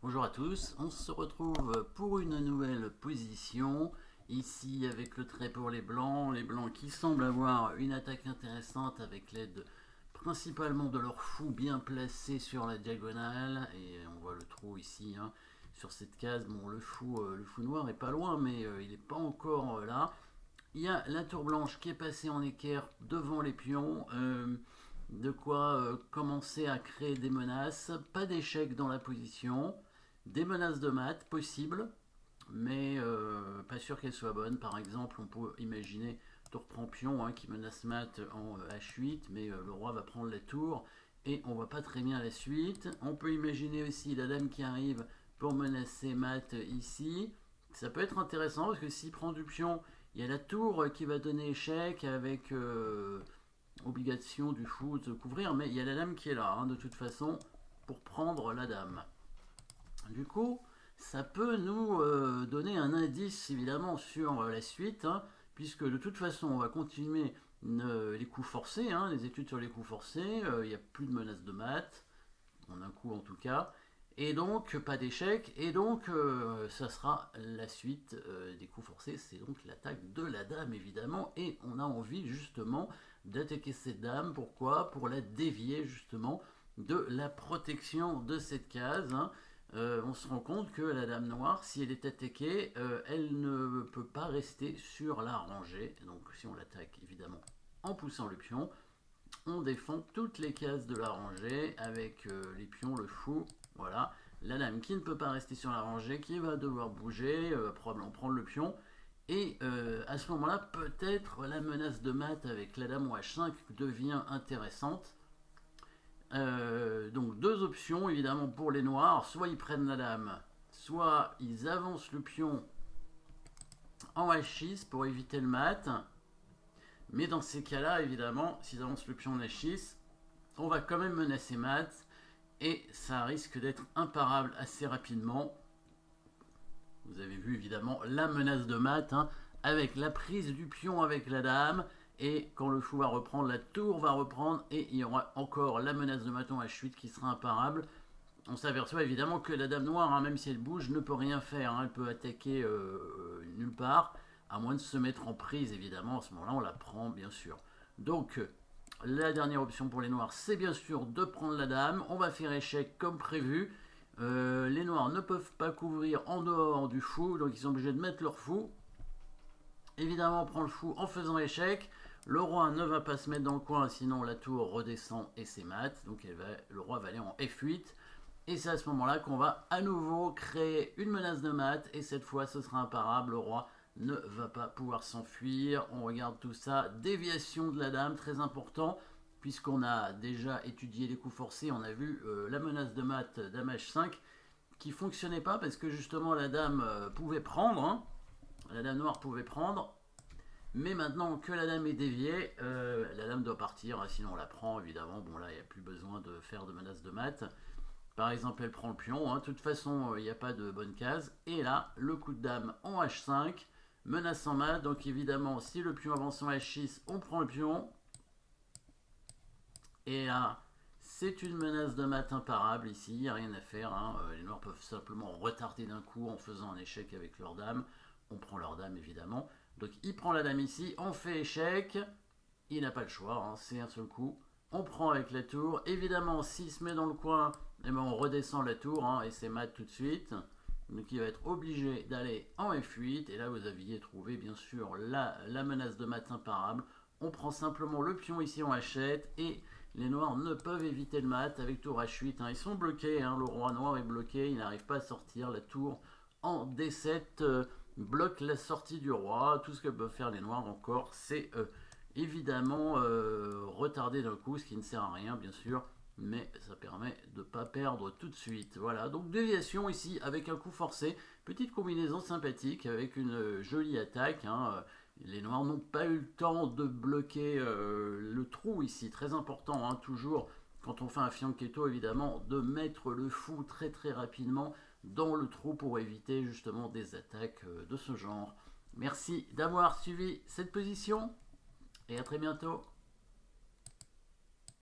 Bonjour à tous, on se retrouve pour une nouvelle position, ici avec le trait pour les blancs qui semblent avoir une attaque intéressante avec l'aide principalement de leur fou bien placé sur la diagonale, et on voit le trou ici sur cette case. Bon, le fou noir est pas loin, mais il n'est pas encore là. Il y a la tour blanche qui est passée en équerre devant les pions. De quoi commencer à créer des menaces. Pas d'échec dans la position. Des menaces de mat possibles, mais pas sûr qu'elles soient bonnes. Par exemple, on peut imaginer tour prend pion qui menace mat en H8, mais le roi va prendre la tour et on voit pas très bien la suite. On peut imaginer aussi la dame qui arrive pour menacer mat ici. Ça peut être intéressant parce que s'il prend du pion, il y a la tour qui va donner échec avec obligation du fou de couvrir, mais il y a la dame qui est là de toute façon pour prendre la dame. Du coup, ça peut nous donner un indice évidemment sur la suite, puisque de toute façon on va continuer les coups forcés, les études sur les coups forcés. Il n'y a plus de menace de mat, en un coup en tout cas, et donc pas d'échec, et donc ça sera la suite des coups forcés. C'est donc l'attaque de la dame évidemment, et on a envie justement d'attaquer cette dame. Pourquoi? Pour la dévier justement de la protection de cette case. On se rend compte que la dame noire, si elle est attaquée, elle ne peut pas rester sur la rangée. Donc si on l'attaque évidemment en poussant le pion, on défend toutes les cases de la rangée avec les pions, le fou. Voilà, la dame qui ne peut pas rester sur la rangée, qui va devoir bouger, probablement prendre le pion. Et à ce moment-là, peut-être la menace de mat avec la dame au H5 devient intéressante. Donc deux options évidemment pour les noirs, soit ils prennent la dame, soit ils avancent le pion en H6 pour éviter le mat. Mais dans ces cas-là, évidemment, s'ils avancent le pion en H6, on va quand même menacer mat, et ça risque d'être imparable assez rapidement. Vous avez vu évidemment la menace de mat avec la prise du pion avec la dame. Et quand le fou va reprendre, la tour va reprendre, et il y aura encore la menace de maton H8 qui sera imparable. On s'aperçoit évidemment que la dame noire, même si elle bouge, ne peut rien faire. Elle peut attaquer nulle part, à moins de se mettre en prise évidemment. À ce moment-là, on la prend bien sûr. Donc, la dernière option pour les noirs, c'est bien sûr de prendre la dame. On va faire échec comme prévu. Les noirs ne peuvent pas couvrir en dehors du fou, donc ils sont obligés de mettre leur fou. Évidemment, on prend le fou en faisant échec. Le roi ne va pas se mettre dans le coin, sinon la tour redescend et c'est mat. Donc le roi va aller en F8. Et c'est à ce moment-là qu'on va à nouveau créer une menace de mat. Et cette fois, ce sera imparable. Le roi ne va pas pouvoir s'enfuir. On regarde tout ça. Déviation de la dame, très important. Puisqu'on a déjà étudié les coups forcés, on a vu la menace de mat, dame H5, qui ne fonctionnait pas parce que justement la dame pouvait prendre. La dame noire pouvait prendre. Mais maintenant que la dame est déviée, la dame doit partir, sinon on la prend évidemment. Bon là, il n'y a plus besoin de faire de menace de mat. Par exemple, elle prend le pion. De toute façon, il n'y a pas de bonne case. Et là, le coup de dame en H5, menace en mat. Donc évidemment, si le pion avance en H6, on prend le pion. Et là, c'est une menace de mat imparable ici, il n'y a rien à faire. Les noirs peuvent simplement retarder d'un coup en faisant un échec avec leur dame. On prend leur dame évidemment. Donc il prend la dame ici, on fait échec. Il n'a pas le choix, c'est un seul coup. On prend avec la tour. Évidemment, s'il se met dans le coin, on redescend la tour et c'est mat tout de suite. Donc il va être obligé d'aller en F8. Et là, vous aviez trouvé bien sûr la menace de mat imparable. On prend simplement le pion ici en H7 et les noirs ne peuvent éviter le mat avec tour H8. Ils sont bloqués, le roi noir est bloqué, il n'arrive pas à sortir. La tour en D7 bloque la sortie du roi. Tout ce que peuvent faire les noirs encore, c'est évidemment retarder d'un coup, ce qui ne sert à rien bien sûr, mais ça permet de ne pas perdre tout de suite. Voilà, donc déviation ici avec un coup forcé. Petite combinaison sympathique avec une jolie attaque. Les noirs n'ont pas eu le temps de bloquer le trou ici, très important, toujours quand on fait un fianchetto évidemment, de mettre le fou très très rapidement dans le trou pour éviter justement des attaques de ce genre. Merci d'avoir suivi cette position et à très bientôt.